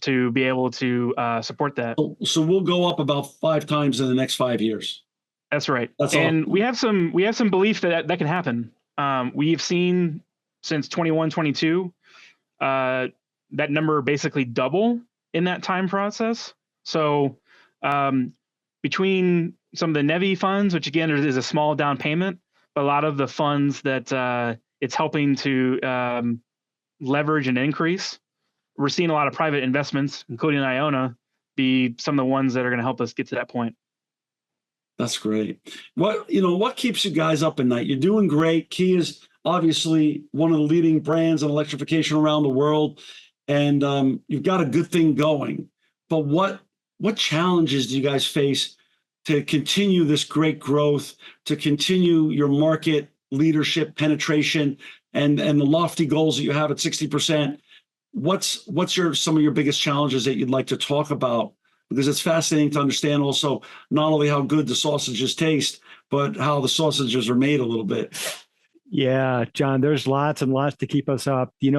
to be able to support that. So we'll go up about 5 times in the next 5 years. That's right. That's and awesome. we have some belief that can happen. We've seen since 21, 22, that number basically double in that time process. So between some of the NEVI funds, which again is a small down payment, but a lot of the funds that it's helping to leverage and increase, we're seeing a lot of private investments, including Iona, be some of the ones that are going to help us get to that point. That's great. What keeps you guys up at night? You're doing great. Kia is obviously one of the leading brands in electrification around the world, and you've got a good thing going. But what challenges do you guys face to continue this great growth, to continue your market leadership penetration, and the lofty goals that you have at 60%? What's some of your biggest challenges that you'd like to talk about? Because it's fascinating to understand also not only how good the sausages taste, but how the sausages are made a little bit. Yeah, John, there's lots and lots to keep us up. I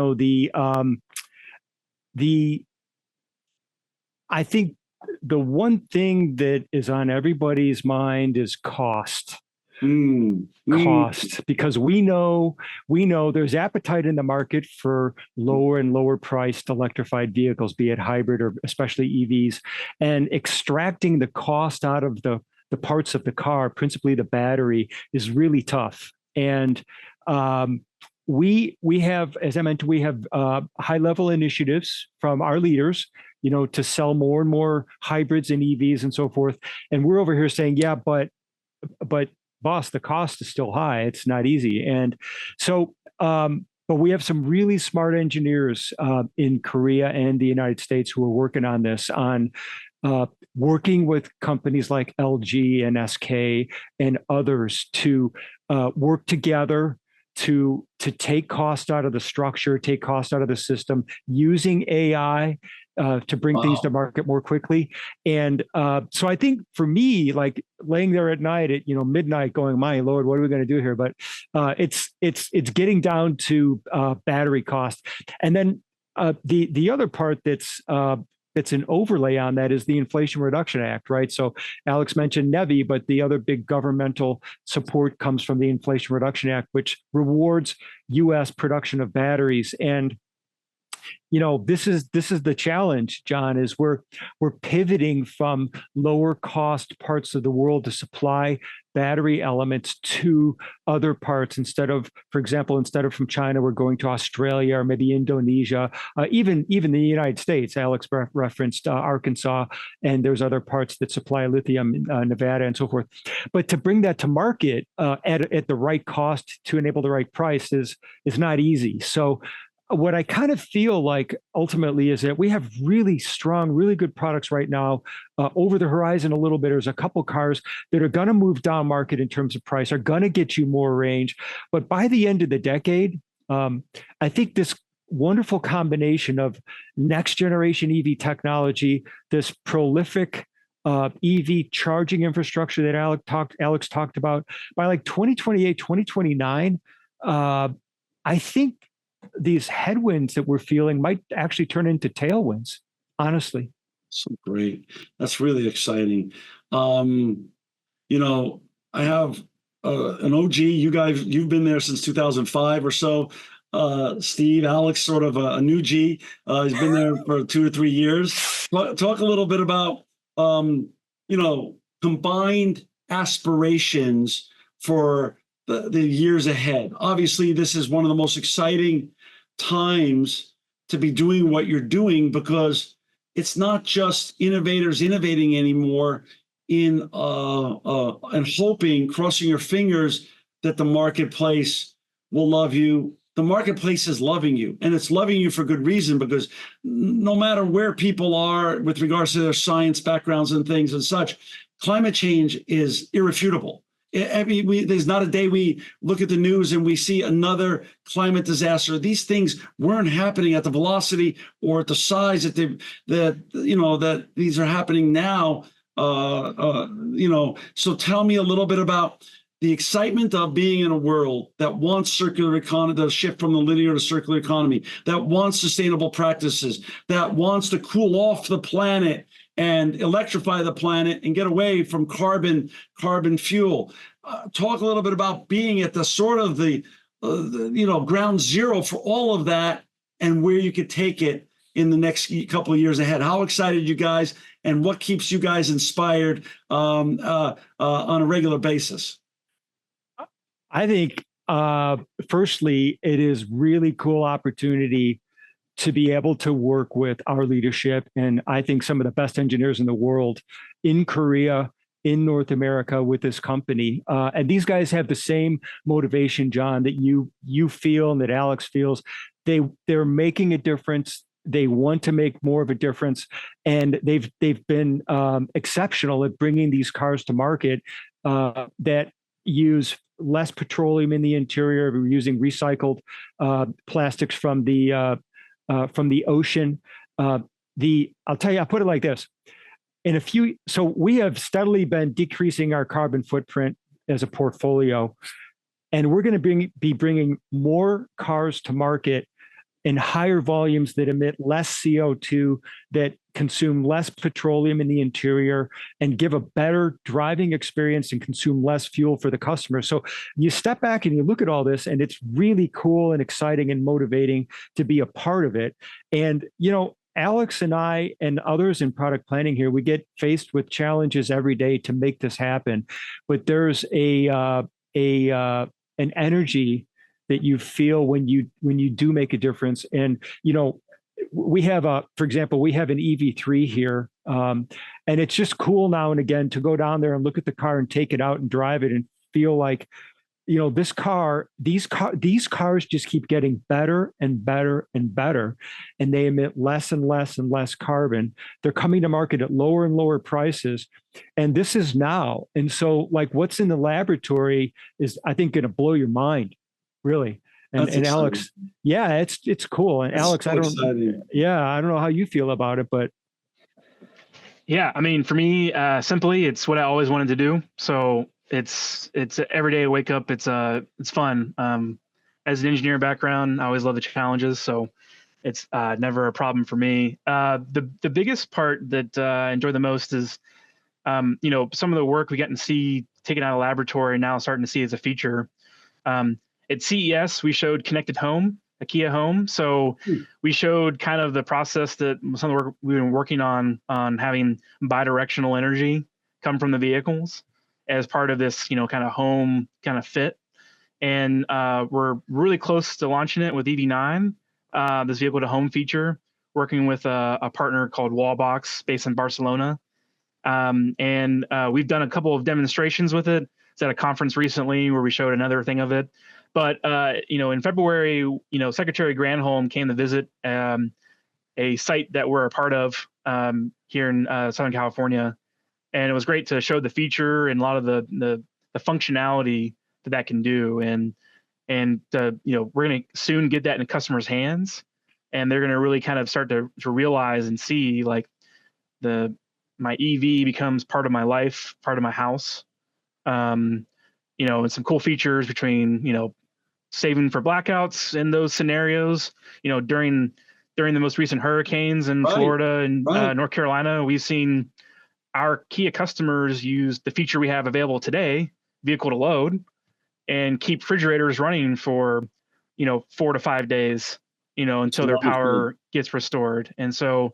think the one thing that is on everybody's mind is cost. Cost, because we know there's appetite in the market for lower and lower priced electrified vehicles, be it hybrid or especially EVs, and extracting the cost out of the parts of the car, principally the battery, is really tough. And we have, as I mentioned, we have high level initiatives from our leaders, to sell more and more hybrids and EVs and so forth. And we're over here saying, yeah, but boss, the cost is still high. It's not easy. And so, but we have some really smart engineers in Korea and the United States who are working on this, on working with companies like LG and SK and others to work together to take cost out of the structure, take cost out of the system, using AI to bring things to market more quickly. And so I think for me, like laying there at night at midnight, going, "My Lord, what are we going to do here?" But it's getting down to battery cost, and then the other part that's an overlay on that is the Inflation Reduction Act, right? So Alex mentioned NEVI, but the other big governmental support comes from the Inflation Reduction Act, which rewards U.S. production of batteries. And this is the challenge, John, is we're pivoting from lower cost parts of the world to supply battery elements to other parts. For example, instead of from China, we're going to Australia or maybe Indonesia, even the United States. Alex referenced Arkansas, and there's other parts that supply lithium, Nevada, and so forth. But to bring that to market at the right cost to enable the right price is not easy. So what I kind of feel like ultimately is that we have really strong, really good products right now. Over the horizon a little bit, there's a couple cars that are going to move down market in terms of price, are going to get you more range. But by the end of the decade, I think this wonderful combination of next generation EV technology, this prolific EV charging infrastructure that Alex talked about, by like 2028, 2029, I think these headwinds that we're feeling might actually turn into tailwinds, honestly. So great. That's really exciting. I have an OG. You guys, you've been there since 2005 or so. Steve, Alex, sort of a new G. He's been there for 2 or 3 years. Talk a little bit about, combined aspirations for the years ahead. Obviously, this is one of the most exciting times to be doing what you're doing, because it's not just innovators innovating anymore and hoping, crossing your fingers that the marketplace will love you. The marketplace is loving you, and it's loving you for good reason, because no matter where people are with regards to their science backgrounds and things and such, climate change is irrefutable. There's not a day we look at the news and we see another climate disaster. These things weren't happening at the velocity or at the size that these are happening now. So tell me a little bit about the excitement of being in a world that wants circular economy, the shift from the linear to circular economy, that wants sustainable practices, that wants to cool off the planet and electrify the planet and get away from carbon fuel. Talk a little bit about being at the sort of the ground zero for all of that, and where you could take it in the next couple of years ahead. How excited you guys, and what keeps you guys inspired on a regular basis? I think, firstly, it is really cool opportunity to be able to work with our leadership, and I think some of the best engineers in the world, in Korea, in North America, with this company. And these guys have the same motivation, John, that you feel and that Alex feels. They're making a difference. They want to make more of a difference, and they've been exceptional at bringing these cars to market that use less petroleum in the interior. We're using recycled plastics from the ocean. I'll tell you, I'll put it like this. So we have steadily been decreasing our carbon footprint as a portfolio, and we're going to be bringing more cars to market in higher volumes that emit less CO2, that consume less petroleum in the interior, and give a better driving experience and consume less fuel for the customer. So you step back and you look at all this, and it's really cool and exciting and motivating to be a part of it. And, Alex and I and others in product planning here, we get faced with challenges every day to make this happen. But there's an energy that you feel when you do make a difference. And we have for example, we have an EV3 here, and it's just cool now and again to go down there and look at the car and take it out and drive it and feel like, these cars just keep getting better and better and better, and they emit less and less and less carbon. They're coming to market at lower and lower prices, and this is now. And so, like, what's in the laboratory is, I think, going to blow your mind, really. And Alex, yeah, it's cool. And Alex, so I don't know how you feel about it, but yeah, I mean, for me, simply, it's what I always wanted to do. So it's every day I wake up. It's fun. As an engineer background, I always love the challenges. So it's never a problem for me. The biggest part that I enjoy the most is, some of the work we get to see taken out of laboratory now starting to see as a feature. At CES, we showed Connected Home, a Kia Home. So we showed kind of the process that some of the work we've been working on having bidirectional energy come from the vehicles as part of this, kind of home kind of fit. And we're really close to launching it with EV9, this vehicle to home feature, working with a partner called Wallbox based in Barcelona. And we've done a couple of demonstrations with it. It's at a conference recently where we showed another thing of it. But, in February, Secretary Granholm came to visit a site that we're a part of here in Southern California. And it was great to show the feature and a lot of the functionality that can do. And we're going to soon get that in customers' hands. And they're going to really kind of start to realize and see, like, my EV becomes part of my life, part of my house. And some cool features between, saving for blackouts in those scenarios, during the most recent hurricanes in Florida and North Carolina, we've seen our Kia customers use the feature we have available today, vehicle to load, and keep refrigerators running for, 4 to 5 days, until their power gets restored. And so,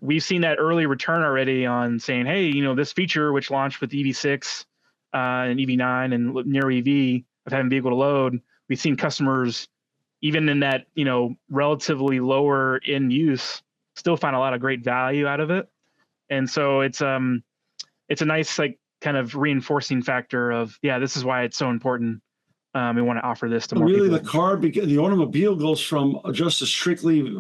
we've seen that early return already on saying, hey, this feature, which launched with EV6 and EV9 and Nero EV of having vehicle to load, we've seen customers, even in that, relatively lower end use, still find a lot of great value out of it. And so it's a nice, like, kind of reinforcing factor of, this is why it's so important. We want to offer this to more people. Really, the automobile goes from just a strictly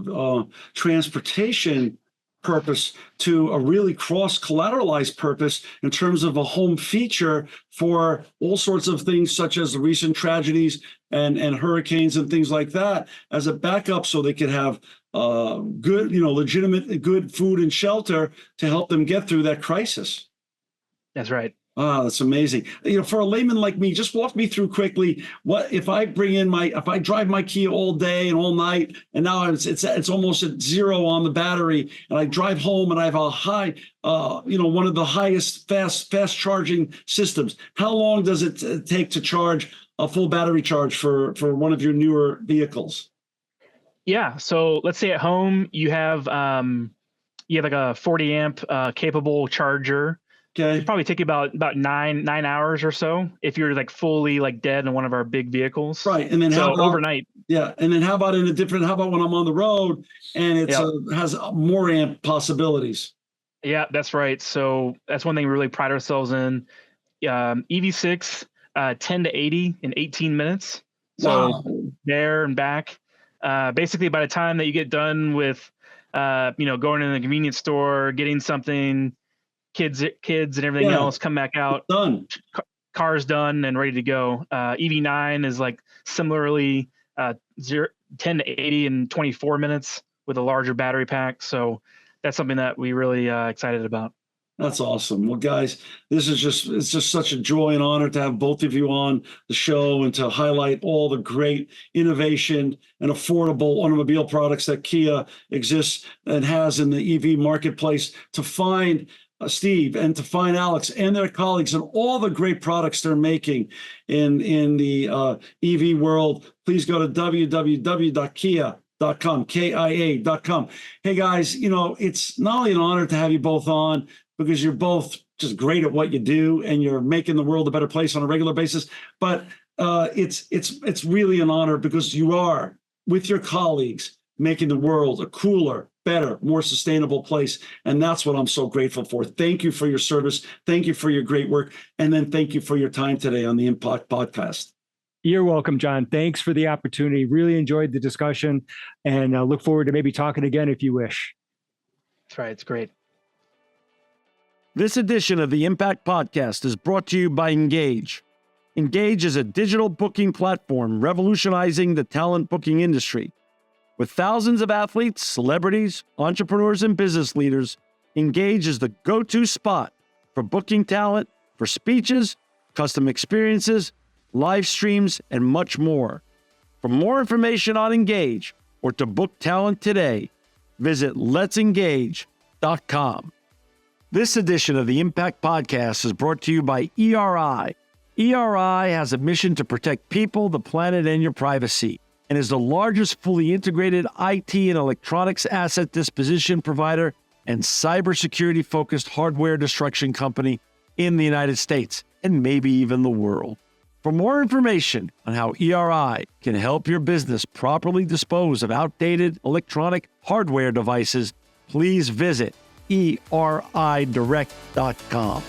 transportation purpose to a really cross-collateralized purpose in terms of a home feature for all sorts of things, such as the recent tragedies and hurricanes and things like that, as a backup, so they could have good, legitimate, good food and shelter to help them get through that crisis. That's right. Ah, that's amazing. For a layman like me, just walk me through quickly. What if I drive my Kia all day and all night, and now it's almost at zero on the battery, and I drive home and I have a high, one of the highest fast charging systems. How long does it take to charge a full battery charge for one of your newer vehicles? Yeah. So let's say at home you have like a 40 amp capable charger. Okay. It'd probably take you about 9 hours or so if you're like fully like dead in one of our big vehicles. Right. And then overnight. Yeah. And then how about when I'm on the road and it has more amp possibilities? Yeah, that's right. So that's one thing we really pride ourselves in. EV6, 10 to 80 in 18 minutes. So there and back. Basically, by the time that you get done with, going in the convenience store, getting something, kids and everything else, come back out, done. Car's done and ready to go. EV9 is like similarly 10 to 80 in 24 minutes with a larger battery pack. So that's something that we really excited about. That's awesome. Well, guys, it's just such a joy and honor to have both of you on the show and to highlight all the great innovation and affordable automobile products that Kia exists and has in the EV marketplace. To find Steve and to find Alex and their colleagues and all the great products they're making in the EV world, please go to www.kia.com, KIA.com. Hey guys, it's not only an honor to have you both on because you're both just great at what you do and you're making the world a better place on a regular basis, but it's really an honor because you are, with your colleagues, making the world a cooler, better, more sustainable place. And that's what I'm so grateful for. Thank you for your service. Thank you for your great work. And then thank you for your time today on the Impact Podcast. You're welcome, John. Thanks for the opportunity. Really enjoyed the discussion, and I look forward to maybe talking again if you wish. That's right. It's great. This edition of the Impact Podcast is brought to you by Engage. Engage is a digital booking platform revolutionizing the talent booking industry. With thousands of athletes, celebrities, entrepreneurs, and business leaders, Engage is the go-to spot for booking talent, for speeches, custom experiences, live streams, and much more. For more information on Engage or to book talent today, visit letsengage.com. This edition of the Impact Podcast is brought to you by ERI. ERI has a mission to protect people, the planet, and your privacy, and is the largest fully integrated IT and electronics asset disposition provider and cybersecurity-focused hardware destruction company in the United States, and maybe even the world. For more information on how ERI can help your business properly dispose of outdated electronic hardware devices, please visit eridirect.com.